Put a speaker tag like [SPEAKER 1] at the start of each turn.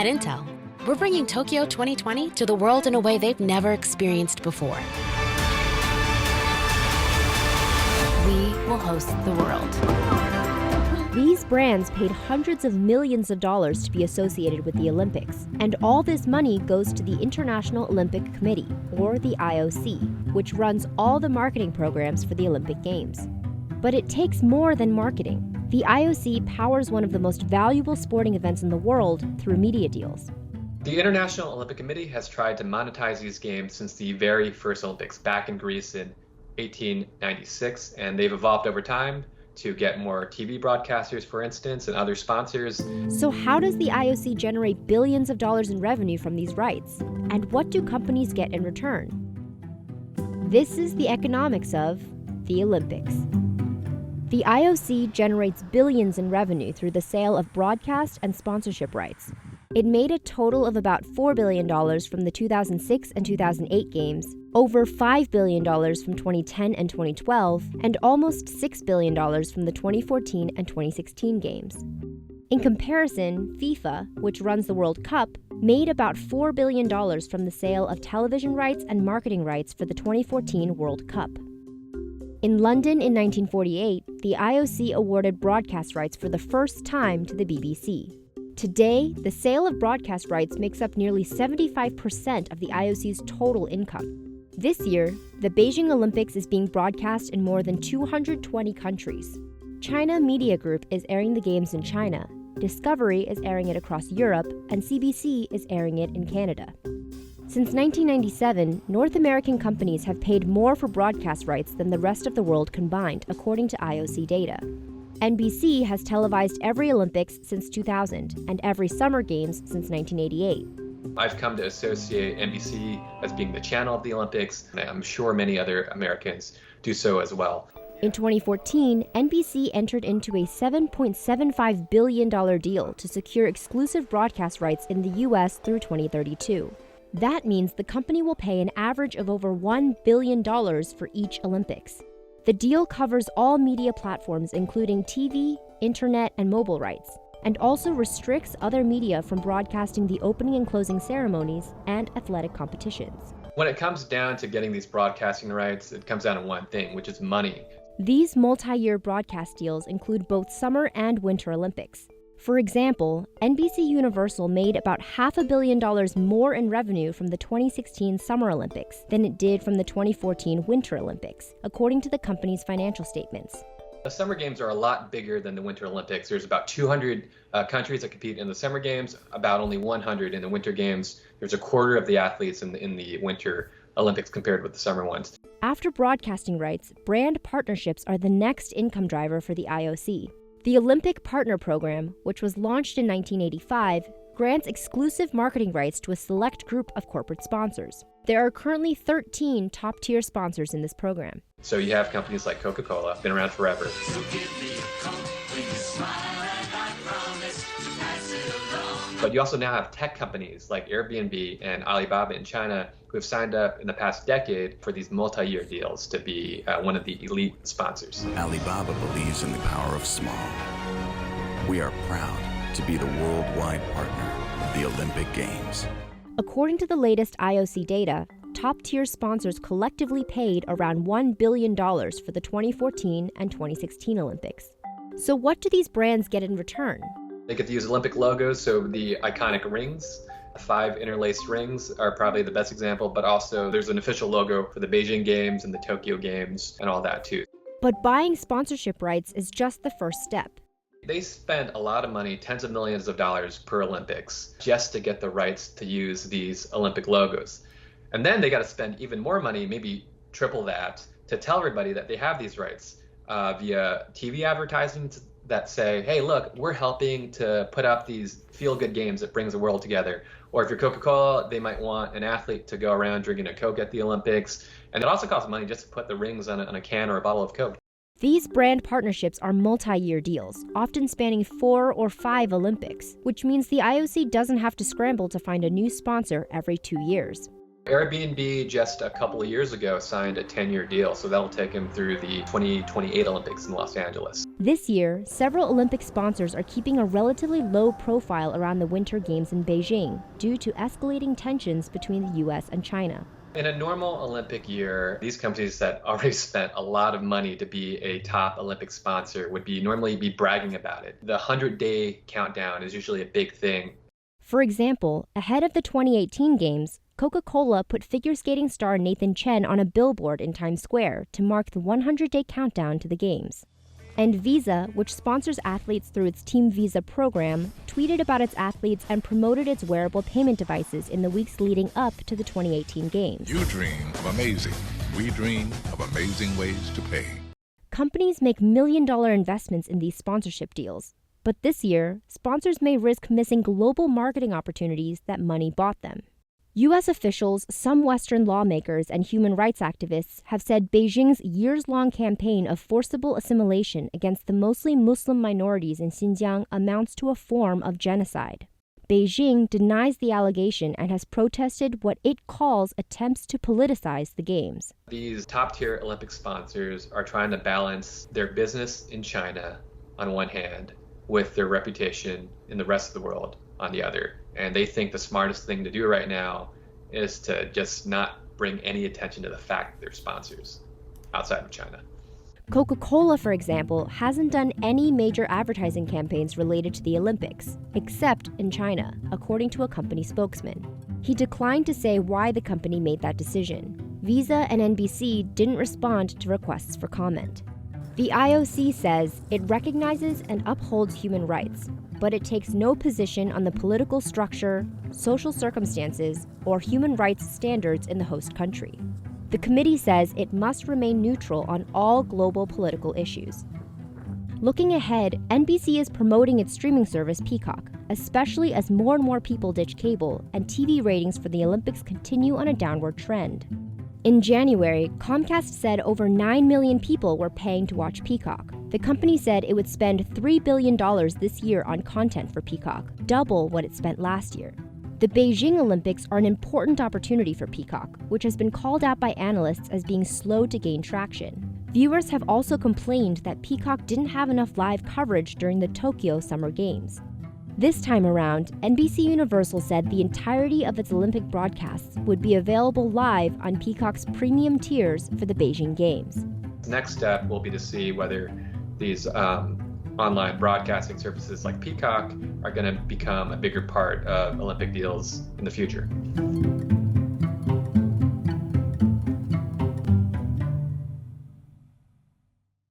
[SPEAKER 1] At Intel, we're bringing Tokyo 2020 to the world in a way they've never experienced before. We will host the world.
[SPEAKER 2] These brands paid hundreds of millions of dollars to be associated with the Olympics, and all this money goes to the International Olympic Committee, or the IOC, which runs all the marketing programs for the Olympic Games. But it takes more than marketing. The IOC powers one of the most valuable sporting events in the world through media deals.
[SPEAKER 3] The International Olympic Committee has tried to monetize these games since the very first Olympics back in Greece in 1896, and they've evolved over time to get more TV broadcasters, for instance, and other sponsors.
[SPEAKER 2] So how does the IOC generate billions of dollars in revenue from these rights? And what do companies get in return? This is the economics of the Olympics. The IOC generates billions in revenue through the sale of broadcast and sponsorship rights. It made a total of about $4 billion from the 2006 and 2008 games, over $5 billion from 2010 and 2012, and almost $6 billion from the 2014 and 2016 games. In comparison, FIFA, which runs the World Cup, made about $4 billion from the sale of television rights and marketing rights for the 2014 World Cup. In London in 1948, the IOC awarded broadcast rights for the first time to the BBC. Today, the sale of broadcast rights makes up nearly 75% of the IOC's total income. This year, the Beijing Olympics is being broadcast in more than 220 countries. China Media Group is airing the games in China, Discovery is airing it across Europe, and CBC is airing it in Canada. Since 1997, North American companies have paid more for broadcast rights than the rest of the world combined, according to IOC data. NBC has televised every Olympics since 2000 and every Summer Games since 1988.
[SPEAKER 3] I've come to associate NBC as being the channel of the Olympics, and I'm sure many other Americans do so as well.
[SPEAKER 2] In 2014, NBC entered into a $7.75 billion deal to secure exclusive broadcast rights in the U.S. through 2032. That means the company will pay an average of over $1 billion for each Olympics. The deal covers all media platforms including TV, internet, and mobile rights, and also restricts other media from broadcasting the opening and closing ceremonies and athletic competitions.
[SPEAKER 3] When it comes down to getting these broadcasting rights, it comes down to one thing, which is money.
[SPEAKER 2] These multi-year broadcast deals include both Summer and Winter Olympics. For example, NBC Universal made about $500 million more in revenue from the 2016 Summer Olympics than it did from the 2014 Winter Olympics, according to the company's financial statements.
[SPEAKER 3] The Summer Games are a lot bigger than the Winter Olympics. There's about 200 countries that compete in the Summer Games, about only 100 in the Winter Games. There's a quarter of the athletes in the Winter Olympics compared with the Summer ones.
[SPEAKER 2] After broadcasting rights, brand partnerships are the next income driver for the IOC. The Olympic Partner Program, which was launched in 1985, grants exclusive marketing rights to a select group of corporate sponsors. There are currently 13 top-tier sponsors in this program.
[SPEAKER 3] So you have companies like Coca-Cola, been around forever.
[SPEAKER 4] So give me a Coke when you smile, and I promise to pass it along.
[SPEAKER 3] But you also now have tech companies like Airbnb and Alibaba in China who have signed up in the past decade for these multi-year deals to be one of the elite sponsors.
[SPEAKER 5] Alibaba believes in the power of small. We are proud to be the worldwide partner of the Olympic Games.
[SPEAKER 2] According to the latest IOC data, top-tier sponsors collectively paid around $1 billion for the 2014 and 2016 Olympics. So what do these brands get in return?
[SPEAKER 3] They get to use Olympic logos, so the iconic rings. 5 interlaced rings are probably the best example, but also there's an official logo for the Beijing Games and the Tokyo Games and all that too.
[SPEAKER 2] But buying sponsorship rights is just the first step.
[SPEAKER 3] They spend a lot of money, tens of millions of dollars per Olympics, just to get the rights to use these Olympic logos. And then they got to spend even more money, maybe triple that, to tell everybody that they have these rights via TV advertisements that say, hey, look, we're helping to put up these feel-good games that brings the world together. Or if you're Coca-Cola, they might want an athlete to go around drinking a Coke at the Olympics. And it also costs money just to put the rings on a can or a bottle of Coke.
[SPEAKER 2] These brand partnerships are multi-year deals, often spanning 4 or 5 Olympics, which means the IOC doesn't have to scramble to find a new sponsor every 2 years.
[SPEAKER 3] Airbnb just a couple of years ago signed a 10-year deal, so that'll take them through the 2028 Olympics in Los Angeles.
[SPEAKER 2] This year, several Olympic sponsors are keeping a relatively low profile around the Winter Games in Beijing due to escalating tensions between the US and China.
[SPEAKER 3] In a normal Olympic year, these companies that already spent a lot of money to be a top Olympic sponsor would normally be bragging about it. The 100-day countdown is usually a big thing.
[SPEAKER 2] For example, ahead of the 2018 Games, Coca-Cola put figure skating star Nathan Chen on a billboard in Times Square to mark the 100-day countdown to the Games. And Visa, which sponsors athletes through its Team Visa program, tweeted about its athletes and promoted its wearable payment devices in the weeks leading up to the 2018 Games.
[SPEAKER 6] You dream of amazing. We dream of amazing ways to pay.
[SPEAKER 2] Companies make million-dollar investments in these sponsorship deals. But this year, sponsors may risk missing global marketing opportunities that money bought them. U.S. officials, some Western lawmakers, and human rights activists have said Beijing's years-long campaign of forcible assimilation against the mostly Muslim minorities in Xinjiang amounts to a form of genocide. Beijing denies the allegation and has protested what it calls attempts to politicize the Games.
[SPEAKER 3] These top-tier Olympic sponsors are trying to balance their business in China on one hand with their reputation in the rest of the world on the other. And they think the smartest thing to do right now is to just not bring any attention to the fact that they're sponsors outside of China.
[SPEAKER 2] Coca-Cola, for example, hasn't done any major advertising campaigns related to the Olympics, except in China, according to a company spokesman. He declined to say why the company made that decision. Visa and NBC didn't respond to requests for comment. The IOC says it recognizes and upholds human rights, but it takes no position on the political structure, social circumstances, or human rights standards in the host country. The committee says it must remain neutral on all global political issues. Looking ahead, NBC is promoting its streaming service Peacock, especially as more and more people ditch cable and TV ratings for the Olympics continue on a downward trend. In January, Comcast said over 9 million people were paying to watch Peacock. The company said it would spend $3 billion this year on content for Peacock, double what it spent last year. The Beijing Olympics are an important opportunity for Peacock, which has been called out by analysts as being slow to gain traction. Viewers have also complained that Peacock didn't have enough live coverage during the Tokyo Summer Games. This time around, NBC Universal said the entirety of its Olympic broadcasts would be available live on Peacock's premium tiers for the Beijing Games.
[SPEAKER 3] The next step will be to see whether these online broadcasting services like Peacock are going to become a bigger part of Olympic deals in the future.